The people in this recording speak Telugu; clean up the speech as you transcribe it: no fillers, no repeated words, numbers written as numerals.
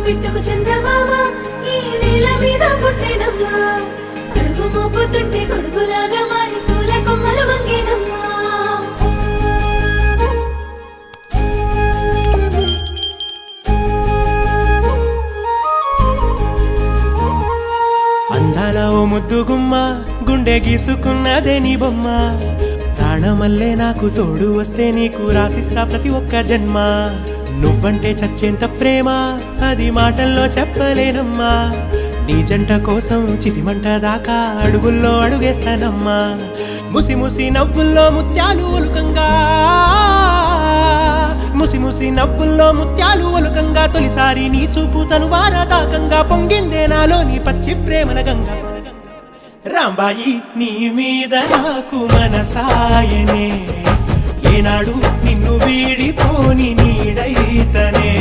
బిట్టుకు చందమామ ఈ నేల మీద పుట్టేనమ్మా అడుగు మోపుతుంటే కొడుకులాగా మారి పూల కొమ్మలు వంగేనమ్మా అందాల ఓ ముద్దు గుమ్మ గుండె గీసుకున్నదే నీ బొమ్మ ప్రాణమల్లే నాకు తోడు వస్తే నీకు రాసిస్తా ప్రతి ఒక్క జన్మ నువ్వంటే చచ్చేంత ప్రేమ అది మాటల్లో చెప్పలేనమ్మా నీ జంట కోసం చితిమంట దాకా అడుగుల్లో అడుగేస్తానమ్మా ముసి ముసి నవ్వుల్లో ముత్యాలు ఒలుకంగా ముసి ముసి నవ్వుల్లో ముత్యాలు ఒలుకంగా తొలిసారి నీ చూపు తను వారదాకంగా పొంగిందే నాలో నీ పచ్చి ప్రేమల గంగా రాంబాయి నీ మీద నాకు మనసాయనే ఏనాడు నిన్ను వీడిపోని నీడైతనే